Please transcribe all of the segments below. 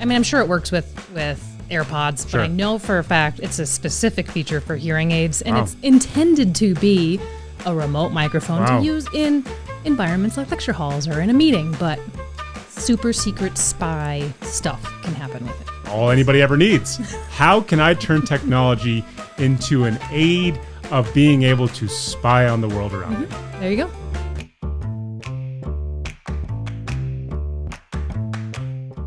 I mean, I'm sure it works with AirPods, Sure. but I know for a fact it's a specific feature for hearing aids, and it's intended to be a remote microphone Wow. to use in environments like lecture halls or in a meeting, but super secret spy stuff can happen with it. All anybody ever needs. How can I turn technology into an aid of being able to spy on the world around me? There you go.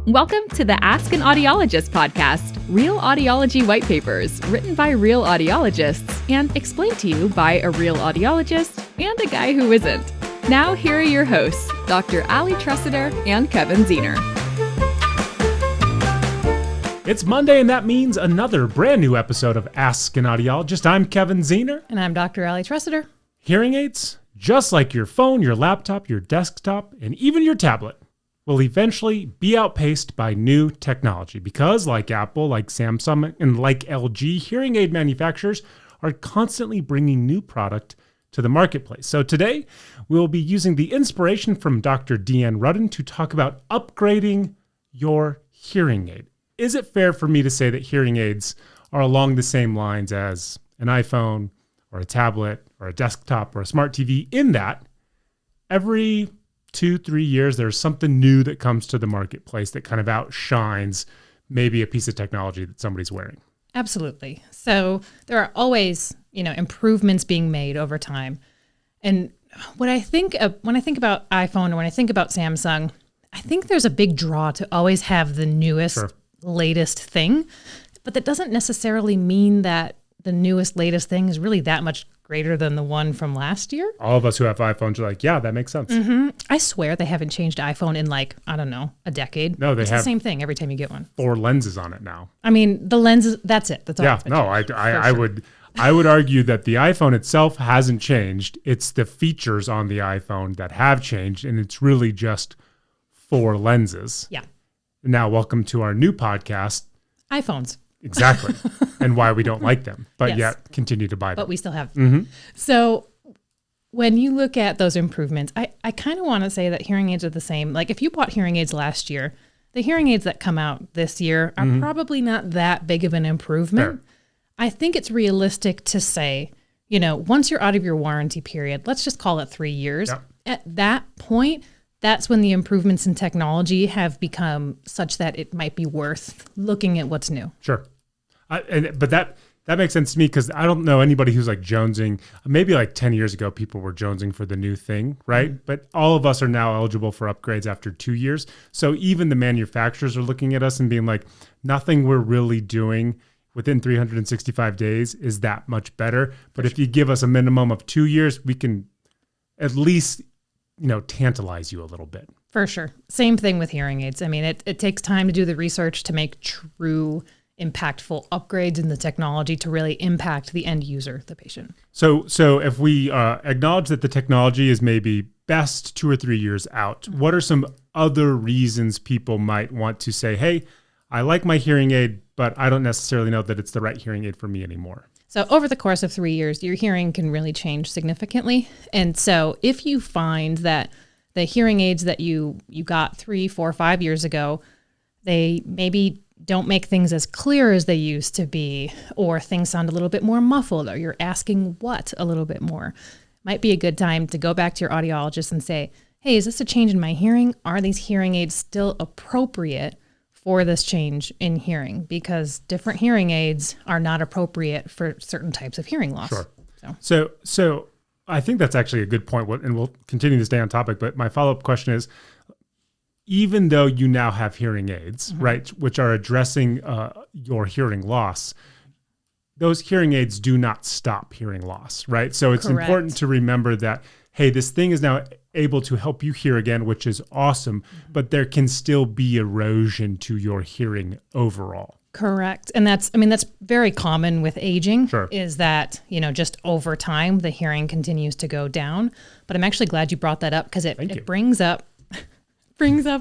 Welcome to the Ask an Audiologist podcast, real audiology white papers written by real audiologists and explained to you by a real audiologist and a guy who isn't. Now here are your hosts, Dr. Ali Tressiter and Kevin Ziener. It's Monday, and that means another brand new episode of Ask an Audiologist. I'm Kevin Ziener. And I'm Dr. Ali Tressiter. Hearing aids, just like your phone, your laptop, your desktop, and even your tablet, will eventually be outpaced by new technology because, like Apple, like Samsung, and like LG, hearing aid manufacturers are constantly bringing new product to the marketplace. So today, we'll be using the inspiration from Dr. Deanne Rudden to talk about upgrading your hearing aid. Is it fair for me to say that hearing aids are along the same lines as an iPhone or a tablet or a desktop or a smart TV, in that every 2-3 years, there's something new that comes to the marketplace that kind of outshines maybe a piece of technology that somebody's wearing? Absolutely. So there are always, improvements being made over time. And when I think about iPhone or when I think about Samsung, I think there's a big draw to always have the newest, latest thing. But that doesn't necessarily mean that the newest, latest thing is really that much greater than the one from last year. All of us who have iPhones are like, yeah, that makes sense. Mm-hmm. I swear they haven't changed iPhone in a decade. No, they it's have the same thing every time you get one. 4 lenses on it now. I mean, the lenses, that's it. That's all. Yeah, no, I would argue that the iPhone itself hasn't changed. It's the features on the iPhone that have changed, and it's really just 4 lenses. Yeah. Now, welcome to our new podcast. iPhones. Exactly. And why we don't like them, but Yes. yet continue to buy them. But we still have them. So when you look at those improvements, I kind of want to say that hearing aids are the same. Like if you bought hearing aids last year, the hearing aids that come out this year are probably not that big of an improvement. Fair. I think it's realistic to say, once you're out of your warranty period, let's just call it 3 years. Yep. At that point, that's when the improvements in technology have become such that it might be worth looking at what's new. Sure. But that makes sense to me because I don't know anybody who's like jonesing. Maybe like 10 years ago, people were jonesing for the new thing, right? But all of us are now eligible for upgrades after 2 years. So even the manufacturers are looking at us and being like, nothing we're really doing within 365 days is that much better. But if you give us a minimum of 2 years, we can at least tantalize you a little bit. For sure. Same thing with hearing aids. I mean, it takes time to do the research to make true impactful upgrades in the technology to really impact the end user, the patient. So if we acknowledge that the technology is maybe best 2 or 3 years out, what are some other reasons people might want to say, hey, I like my hearing aid, but I don't necessarily know that it's the right hearing aid for me anymore? So over the course of 3 years, your hearing can really change significantly. And so if you find that the hearing aids that you got 3, 4, 5 years ago, they maybe don't make things as clear as they used to be, or things sound a little bit more muffled, or you're asking what a little bit more, might be a good time to go back to your audiologist and say, hey, is this a change in my hearing? Are these hearing aids still appropriate for this change in hearing? Because different hearing aids are not appropriate for certain types of hearing loss. Sure. So I think that's actually a good point, and we'll continue to stay on topic, but my follow-up question is, even though you now have hearing aids, right, which are addressing your hearing loss, those hearing aids do not stop hearing loss, right? So it's Correct. important to remember that, hey, this thing is now able to help you hear again, which is awesome, but there can still be erosion to your hearing overall. Correct. And that's very common with aging. Sure. Is that, just over time, the hearing continues to go down. But I'm actually glad you brought that up because it brings up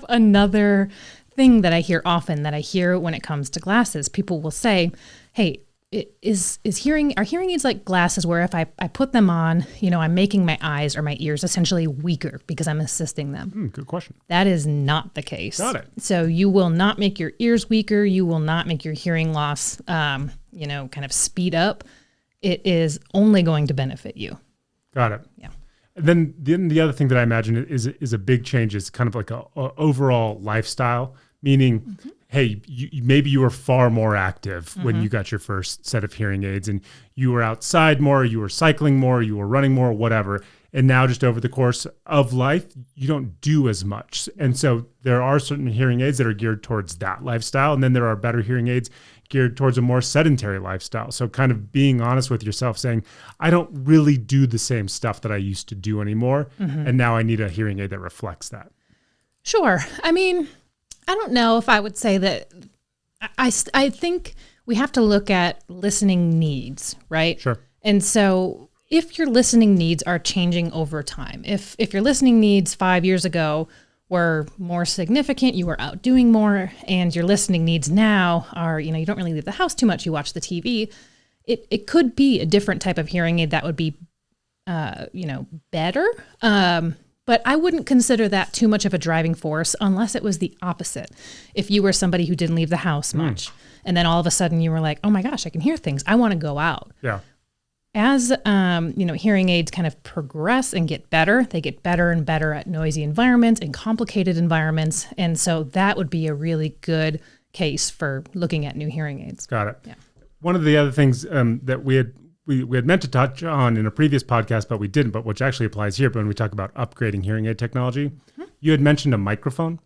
another thing that I hear often, that I hear when it comes to glasses. People will say, hey, are hearing aids like glasses where if I put them on, I'm making my eyes or my ears essentially weaker because I'm assisting them? Good question. That is not the case. Got it. So you will not make your ears weaker. You will not make your hearing loss, kind of speed up. It is only going to benefit you. Got it. Yeah. Then the other thing that I imagine is a big change is kind of like a overall lifestyle, meaning, hey, maybe you were far more active when you got your first set of hearing aids, and you were outside more, you were cycling more, you were running more, whatever. And now just over the course of life, you don't do as much. And so there are certain hearing aids that are geared towards that lifestyle. And then there are better hearing aids geared towards a more sedentary lifestyle. So kind of being honest with yourself, saying, I don't really do the same stuff that I used to do anymore. And now I need a hearing aid that reflects that. Sure. I mean, I don't know if I would say that. I think we have to look at listening needs, right? Sure. And so if your listening needs are changing over time, if your listening needs 5 years ago were more significant, you were out doing more, and your listening needs now are, you don't really leave the house too much, you watch the TV, it could be a different type of hearing aid that would be, better. But I wouldn't consider that too much of a driving force unless it was the opposite. If you were somebody who didn't leave the house much, and then all of a sudden you were like, oh my gosh, I can hear things. I want to go out. Yeah. As, hearing aids kind of progress and get better, they get better and better at noisy environments and complicated environments. And so that would be a really good case for looking at new hearing aids. Got it. Yeah. One of the other things that we had meant to touch on in a previous podcast, but we didn't, but which actually applies here, but when we talk about upgrading hearing aid technology, you had mentioned a microphone.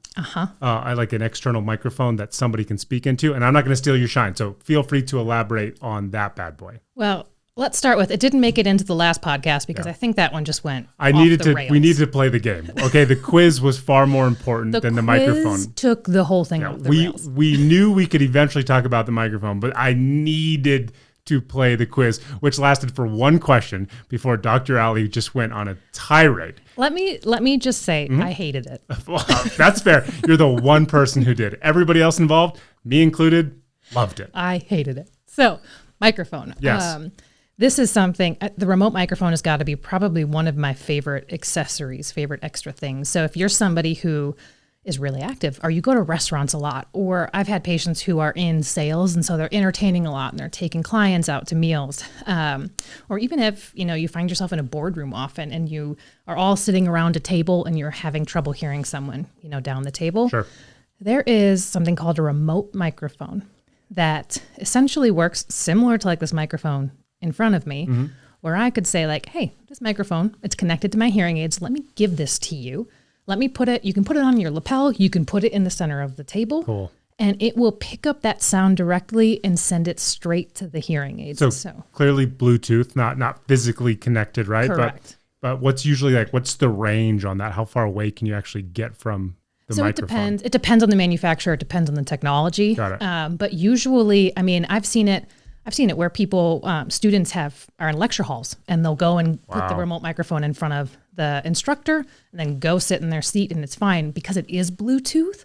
I like an external microphone that somebody can speak into, and I'm not going to steal your shine. So feel free to elaborate on that bad boy. Well, let's start with, it didn't make it into the last podcast because I think that one just went we needed to play the game. Okay, the quiz was far more important than the microphone. The quiz took the whole thing off the rails. We knew we could eventually talk about the microphone, but I needed to play the quiz, which lasted for one question before Dr. Ali just went on a tirade. Let me just say, I hated it. Well, that's fair. You're the one person who did. Everybody else involved, me included, loved it. I hated it. So, microphone. Yes. This is something, the remote microphone has got to be probably one of my favorite accessories, favorite extra things. So if you're somebody who is really active, or you go to restaurants a lot, or I've had patients who are in sales, and so they're entertaining a lot and they're taking clients out to meals, or even if, you find yourself in a boardroom often and you are all sitting around a table and you're having trouble hearing someone, down the table. Sure. There is something called a remote microphone that essentially works similar to like this microphone in front of me, where I could say like, hey, this microphone, it's connected to my hearing aids. Let me give this to you. Let me you can put it on your lapel. You can put it in the center of the table. Cool. And it will pick up that sound directly and send it straight to the hearing aids. So clearly Bluetooth, not physically connected, right? Correct. But what's usually what's the range on that? How far away can you actually get from the microphone? It depends on the manufacturer. It depends on the technology. Got it. But usually, I've seen it where people, students are in lecture halls and they'll go and put the remote microphone in front of the instructor and then go sit in their seat, and it's fine because it is Bluetooth.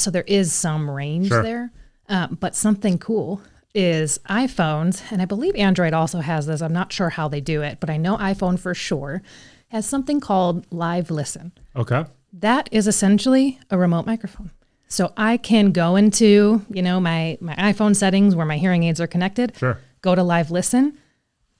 So there is some range there. But something cool is iPhones, and I believe Android also has this. I'm not sure how they do it, but I know iPhone for sure has something called Live Listen. Okay. That is essentially a remote microphone. So I can go into, my iPhone settings where my hearing aids are connected, go to Live Listen,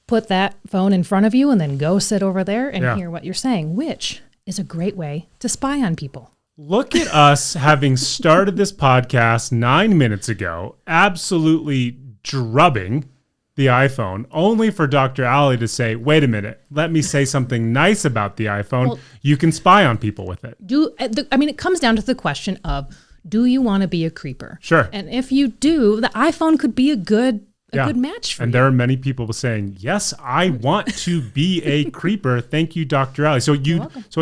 put that phone in front of you, and then go sit over there and hear what you're saying, which is a great way to spy on people. Look at us having started this podcast 9 minutes ago, absolutely drubbing the iPhone, only for Dr. Ali to say, wait a minute, let me say something nice about the iPhone. Well, you can spy on people with it. It comes down to the question of, do you want to be a creeper? Sure. And if you do, the iPhone could be a good match for you. And there are many people saying, yes, I want to be a creeper. Thank you, Dr. Ali. So what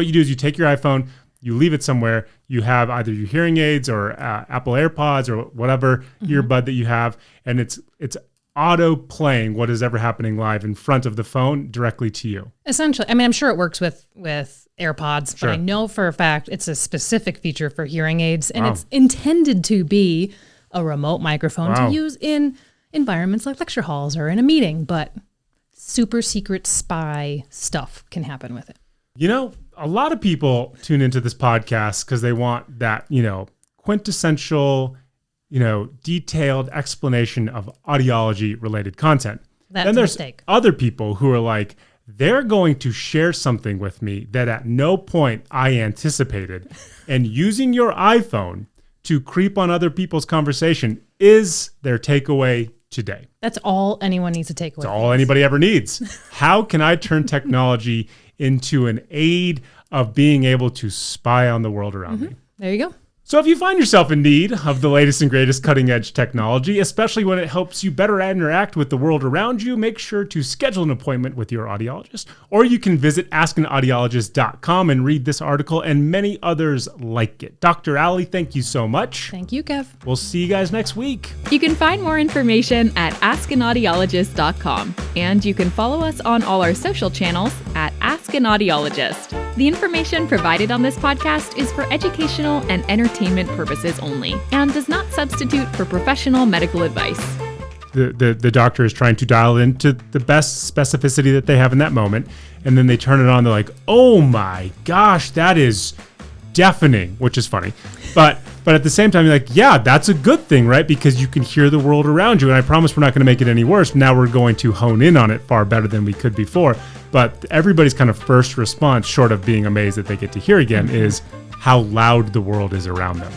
you do is you take your iPhone, you leave it somewhere, you have either your hearing aids or Apple AirPods or whatever earbud that you have, and it's auto playing what is ever happening live in front of the phone directly to you. Essentially, I'm sure it works with AirPods, but I know for a fact it's a specific feature for hearing aids, and it's intended to be a remote microphone to use in environments like lecture halls or in a meeting, but super secret spy stuff can happen with it. You know, a lot of people tune into this podcast because they want that, quintessential, detailed explanation of audiology related content. That's then a there's mistake. other people who are like, they're going to share something with me that at no point I anticipated. And using your iPhone to creep on other people's conversation is their takeaway today. That's all anyone needs to take away. That's all anybody ever needs. How can I turn technology into an aid of being able to spy on the world around me? There you go. So if you find yourself in need of the latest and greatest cutting edge technology, especially when it helps you better interact with the world around you, make sure to schedule an appointment with your audiologist, or you can visit askanaudiologist.com and read this article and many others like it. Dr. Allie, thank you so much. Thank you, Kev. We'll see you guys next week. You can find more information at askanaudiologist.com, and you can follow us on all our social channels at Ask an Audiologist. The information provided on this podcast is for educational and entertainment purposes only and does not substitute for professional medical advice. The doctor is trying to dial into the best specificity that they have in that moment, and then they turn it on. They're like, "Oh my gosh, that is deafening," which is funny, but at the same time, you're like, "Yeah, that's a good thing, right? Because you can hear the world around you." And I promise we're not going to make it any worse. Now we're going to hone in on it far better than we could before. But everybody's kind of first response, short of being amazed that they get to hear again, is how loud the world is around them.